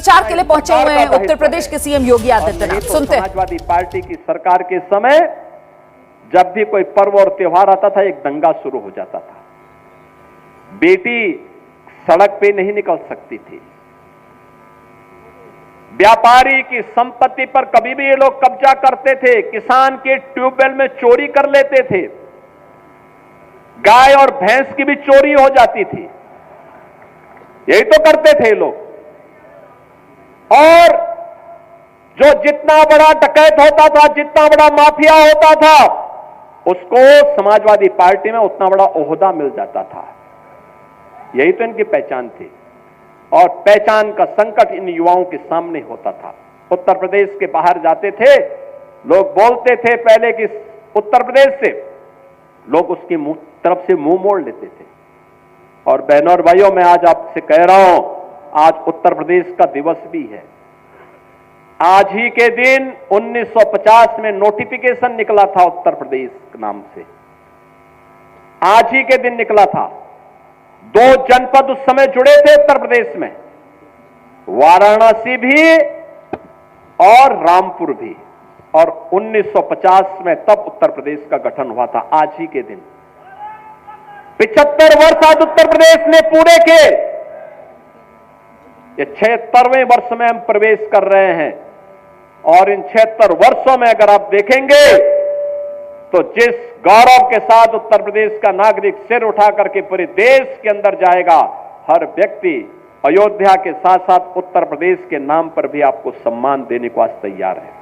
प्रचार के लिए पहुंचे हुए हैं उत्तर प्रदेश के सीएम योगी आदित्यनाथ। सुनते हैं। समाजवादी पार्टी की सरकार के समय जब भी कोई पर्व और त्योहार आता था, एक दंगा शुरू हो जाता था। बेटी सड़क पे नहीं निकल सकती थी, व्यापारी की संपत्ति पर कभी भी ये लोग कब्जा करते थे, किसान के ट्यूबवेल में चोरी कर लेते थे, गाय और भैंस की भी चोरी हो जाती थी। यही तो करते थे लोग। और जो जितना बड़ा डकैत होता था, जितना बड़ा माफिया होता था, उसको समाजवादी पार्टी में उतना बड़ा ओहदा मिल जाता था। यही तो इनकी पहचान थी। और पहचान का संकट इन युवाओं के सामने होता था। उत्तर प्रदेश के बाहर जाते थे, लोग बोलते थे पहले कि उत्तर प्रदेश से, लोग उसकी तरफ से मुंह मोड़ लेते थे। और बहनों और भाइयों, मैं आज आपसे कह रहा हूं, आज उत्तर प्रदेश का दिवस भी है। आज ही के दिन 1950 में नोटिफिकेशन निकला था उत्तर प्रदेश के नाम से। आज ही के दिन निकला था। 2 जनपद उस समय जुड़े थे उत्तर प्रदेश में, वाराणसी भी और रामपुर भी। और 1950 में तब उत्तर प्रदेश का गठन हुआ था, आज ही के दिन। 75 वर्ष आज उत्तर प्रदेश ने पूरे के। ये 76वें वर्ष में हम प्रवेश कर रहे हैं। और इन 76 वर्षों में अगर आप देखेंगे तो जिस गौरव के साथ उत्तर प्रदेश का नागरिक सिर उठा करके पूरे देश के अंदर जाएगा, हर व्यक्ति अयोध्या के साथ साथ उत्तर प्रदेश के नाम पर भी आपको सम्मान देने को आज तैयार है।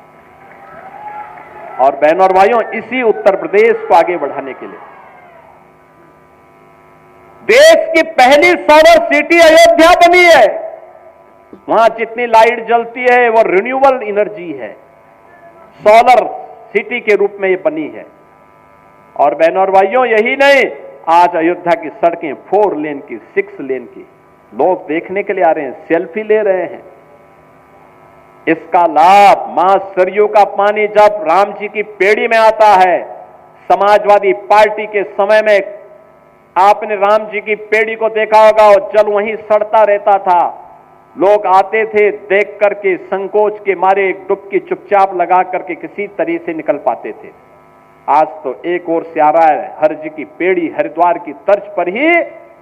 और बहनों और भाइयों, इसी उत्तर प्रदेश को आगे बढ़ाने के लिए देश की पहली सोलर सिटी अयोध्या बनी है। वहां जितनी लाइट जलती है वो रिन्यूएबल एनर्जी है, सोलर सिटी के रूप में ये बनी है। और बहनों और भाइयों, यही नहीं, आज अयोध्या की सड़कें 4 लेन की, 6 लेन की, लोग देखने के लिए आ रहे हैं, सेल्फी ले रहे हैं। इसका लाभ, मां सरयू का पानी जब राम जी की पेड़ी में आता है, समाजवादी पार्टी के समय में आपने राम जी की पेड़ी को देखा होगा, और जल वहीं सड़ता रहता था। लोग आते थे, देख करके संकोच के मारे एक डुबकी चुपचाप लगा करके किसी तरीके से निकल पाते थे। आज तो एक ओर से आ रहा है, हर जी की पेड़ी, हरिद्वार की तर्ज पर ही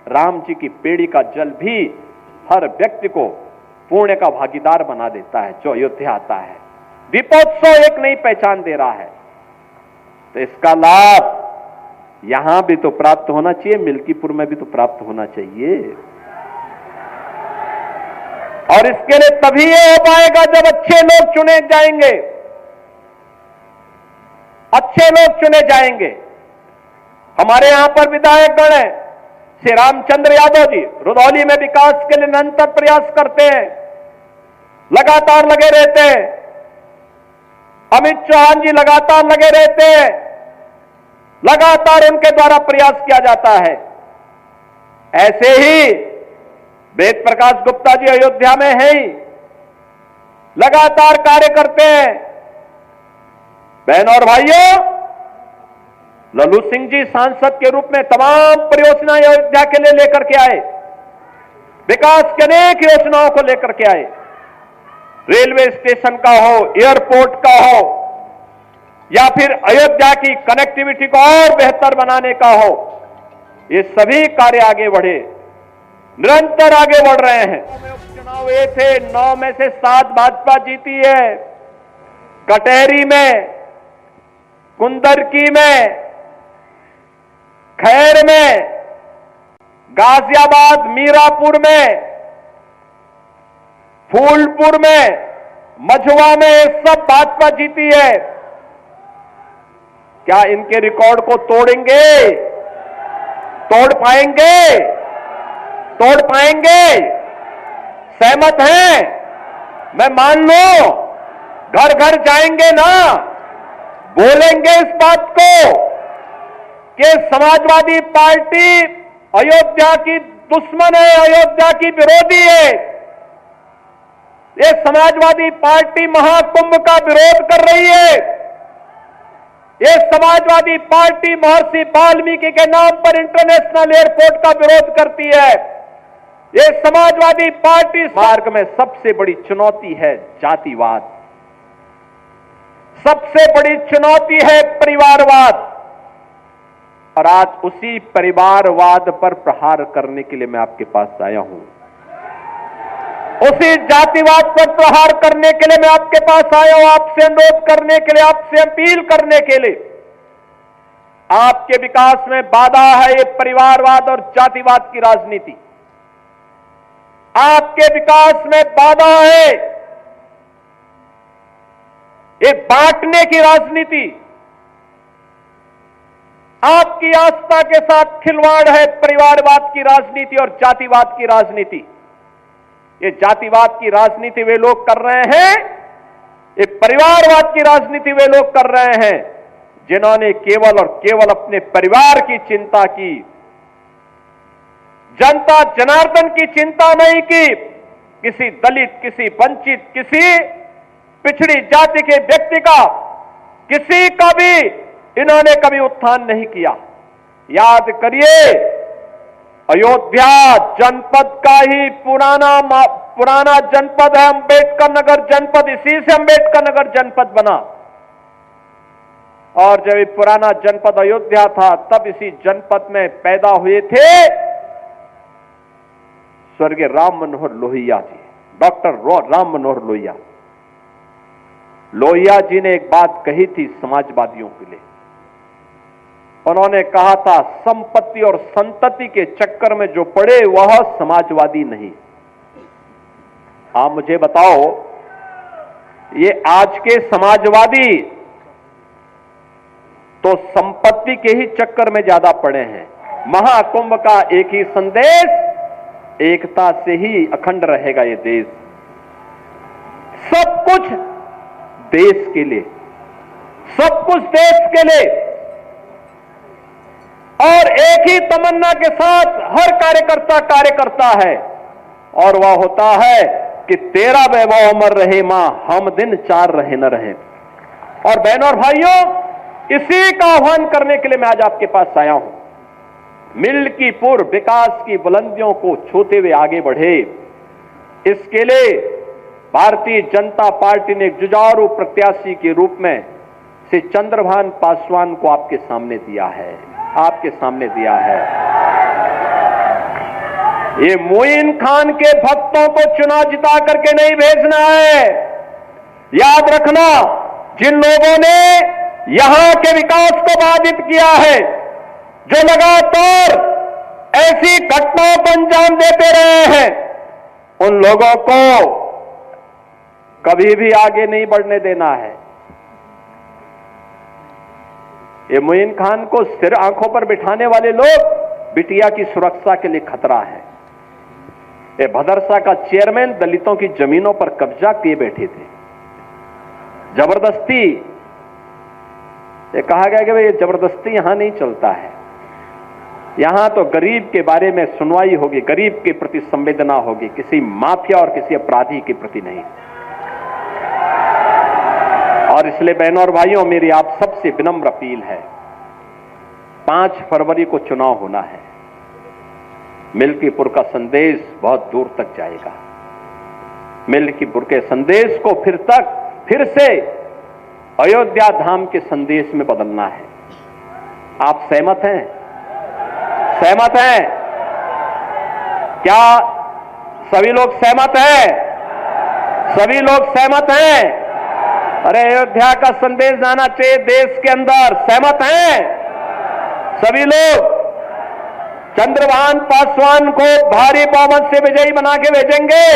राम जी की पेड़ी का जल भी हर व्यक्ति को पुण्य का भागीदार बना देता है जो अयोध्या आता है। दीपोत्सव एक नई पहचान दे रहा है। तो इसका लाभ यहां भी तो प्राप्त होना चाहिए, मिल्कीपुर में भी तो प्राप्त होना चाहिए। और इसके लिए तभी ये हो पाएगा जब अच्छे लोग चुने जाएंगे, अच्छे लोग चुने जाएंगे। हमारे यहां पर विधायक गण है, श्री रामचंद्र यादव जी रुधौली में विकास के लिए निरंतर प्रयास करते हैं, लगातार लगे रहते हैं। अमित चौहान जी लगातार लगे रहते हैं, लगातार उनके द्वारा प्रयास किया जाता है। ऐसे ही वेद प्रकाश गुप्ता जी अयोध्या में है ही, लगातार कार्य करते हैं। बहनों और भाइयों, लल्लू सिंह जी सांसद के रूप में तमाम परियोजनाएं अयोध्या के लिए लेकर के आए, विकास की अनेक योजनाओं को लेकर के आए। रेलवे स्टेशन का हो, एयरपोर्ट का हो, या फिर अयोध्या की कनेक्टिविटी को और बेहतर बनाने का हो, ये सभी कार्य आगे बढ़े, निरंतर आगे बढ़ रहे हैं। उपचुनाव हुए थे, 9 में से 7 भाजपा जीती है। कटहरी में, कुंदरकी में, खैर में, गाजियाबाद, मीरापुर में, फूलपुर में, मझवा में, सब भाजपा जीती है। क्या इनके रिकॉर्ड को तोड़ेंगे? तोड़ पाएंगे? तोड़ पाएंगे? सहमत हैं? मैं मान लो, घर घर जाएंगे ना, बोलेंगे इस बात को कि समाजवादी पार्टी अयोध्या की दुश्मन है, अयोध्या की विरोधी है। ये समाजवादी पार्टी महाकुंभ का विरोध कर रही है। ये समाजवादी पार्टी महर्षि वाल्मीकि के नाम पर इंटरनेशनल एयरपोर्ट का विरोध करती है। ये समाजवादी पार्टी मार्ग में सबसे बड़ी चुनौती है जातिवाद, सबसे बड़ी चुनौती है परिवारवाद, और आज उसी परिवारवाद पर प्रहार करने के लिए मैं आपके पास आया हूं। उसी जातिवाद पर प्रहार करने के लिए मैं आपके पास आया हूं, आपसे अनुरोध करने के लिए, आपसे अपील करने के लिए। आपके विकास में बाधा है ये परिवारवाद और जातिवाद की राजनीति। आपके विकास में बाधा है ये बांटने की राजनीति। आपकी आस्था के साथ खिलवाड़ है परिवारवाद की राजनीति और जातिवाद की राजनीति। ये जातिवाद की राजनीति वे लोग कर रहे हैं, ये परिवारवाद की राजनीति वे लोग कर रहे हैं जिन्होंने केवल और केवल अपने परिवार की चिंता की, जनता जनार्दन की चिंता नहीं की। किसी दलित, किसी वंचित, किसी पिछड़ी जाति के व्यक्ति का, किसी का भी इन्होंने कभी उत्थान नहीं किया। याद करिए, अयोध्या जनपद का ही पुराना जनपद है अंबेडकर नगर जनपद, इसी से अंबेडकर नगर जनपद बना। और जब ये पुराना जनपद अयोध्या था तब इसी जनपद में पैदा हुए थे स्वर्गीय राम मनोहर लोहिया जी, डॉक्टर राम मनोहर लोहिया। लोहिया जी ने एक बात कही थी समाजवादियों के लिए। उन्होंने कहा था, संपत्ति और संतति के चक्कर में जो पड़े वह समाजवादी नहीं। आप मुझे बताओ, ये आज के समाजवादी तो संपत्ति के ही चक्कर में ज्यादा पड़े हैं। महाकुंभ का एक ही संदेश, एकता से ही अखंड रहेगा ये देश। सब कुछ देश के लिए, सब कुछ देश के लिए, और एक ही तमन्ना के साथ हर कार्यकर्ता कार्य करता है, और वह होता है कि तेरा वैभव अमर रहे मां, हम दिन चार रहे न रहे। और बहनों और भाइयों, इसी का आह्वान करने के लिए मैं आज आपके पास आया हूं। मिल्कीपुर विकास की बुलंदियों को छूते हुए आगे बढ़े, इसके लिए भारतीय जनता पार्टी ने एक जुझारू प्रत्याशी के रूप में श्री चंद्रभान पासवान को आपके सामने दिया है, आपके सामने दिया है। ये मोइन खान के भक्तों को चुनाव जिता करके नहीं भेजना है। याद रखना, जिन लोगों ने यहां के विकास को बाधित किया है, जो लगातार ऐसी घटनाओं को अंजाम देते रहे हैं, उन लोगों को कभी भी आगे नहीं बढ़ने देना है। ये मोइन खान को सिर आंखों पर बिठाने वाले लोग बिटिया की सुरक्षा के लिए खतरा है। ये भदरसा का चेयरमैन दलितों की जमीनों पर कब्जा किए बैठे थे, जबरदस्ती। ये कहा गया कि भाई ये जबरदस्ती यहां नहीं चलता है, यहां तो गरीब के बारे में सुनवाई होगी, गरीब के प्रति संवेदना होगी, किसी माफिया और किसी अपराधी के प्रति नहीं। और इसलिए बहनों और भाइयों, मेरी आप सबसे विनम्र अपील है, 5 फरवरी को चुनाव होना है। मिल्कीपुर का संदेश बहुत दूर तक जाएगा। मिल्कीपुर के संदेश को फिर से अयोध्या धाम के संदेश में बदलना है। आप सहमत हैं? सहमत हैं? क्या सभी लोग सहमत हैं? सभी लोग सहमत हैं? अरे अयोध्या का संदेश जाना चाहिए देश के अंदर, सहमत हैं सभी लोग? चंद्रभान पासवान को भारी बहुमत से विजयी बना के भेजेंगे।